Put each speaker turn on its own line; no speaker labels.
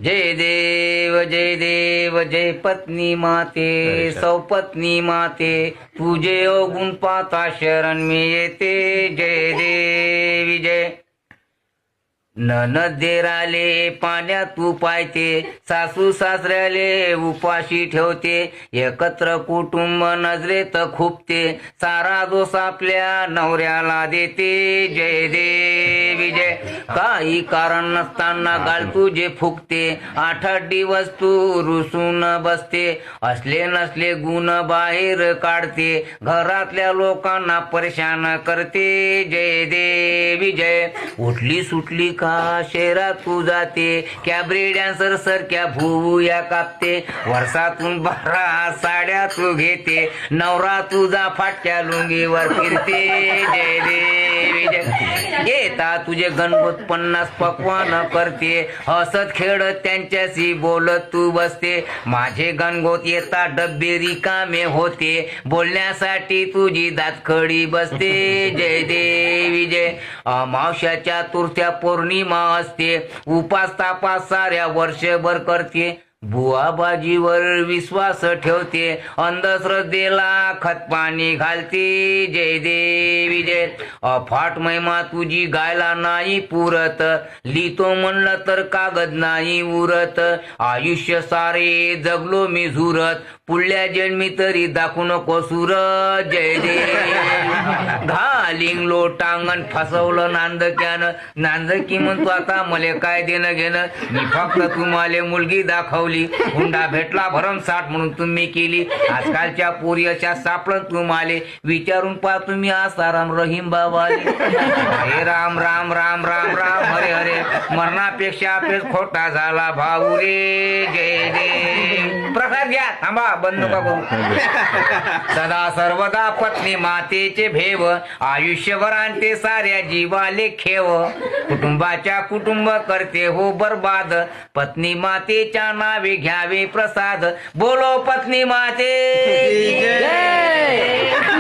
जय देव जय पत्नी माते सौपत्नी माते तुझे अवगुण पाता शरण मी येते जय देवी जय ननदेराले पाण्यात तू पायते सासू सासऱ्याले उपाशी ठेवते एकत्र कुटुंब नजरेत खुपते सारा दोष आपल्या नवऱ्याला देते जय देवी जय काही कारण नसताना गाल तुझे फुकते 8 दिवस तू रुसून बसते असले नसले गुण बाहेर काढते घरातल्या लोकांना परेशान करते जय देवी जय उठली सुटली का शहरात तू जाते कॅबरे डॅन्सर सारख्या भुवया कापते वर्षातून 12 साड्या तू घेते नवरा तुझा फाटक्या लुंगीवर फिरते जय देवी जय येता तुझे गणपत 50 पक्वान करते हसत खेळत त्यांच्याशी बोलत तू बसते माझे गणगोत येता डब्बे रिकामे होते बोलण्यासाठी तुझी दातखडी बसते जय देवी जय अमावस्याच्या तुरथ्या पौर्णिमा असते उपास तापास साऱ्या वर्षभर करते बुवाबाजीवर विश्वास ठेवते अंधश्रद्धेला खतपाणी घालते जय देवी जय अफाट महिमा तुझी गायला नाही पुरत लिहितो म्हणलं तर कागद नाही उरत आयुष्य सारे जगलो मी झुरत पुढल्या जन्मी तरी दाखवू नको सुरत जय देव घालिंग लोटांगण फसवलं नांदक्यानं नांदकी म्हणतो आता मले काय देणं घेणं मी फक्त तुम्हाला मुलगी दाखवली हुंडा भेटला भरमसाठ म्हणून तुम्ही केली आजकालच्या पोरी अशा सापडत तुम्हाला विचारून पहा तुम्ही आसाराम रहीम बाबा हे राम राम राम राम राम हरे हरे मरणापेक्षा पेच खोटा झाला भाऊ रे जय देव प्रसाद घ्या थांबा बंद नका करू सदा सर्वदा पत्नी मातेचे भेव आयुष्यभर आणते साऱ्या जीवाले खेव कुटुंबाच्या कुटुंब करते हो बर्बाद पत्नी मातेच्या नावे घ्यावे प्रसाद बोलो पत्नी माते जय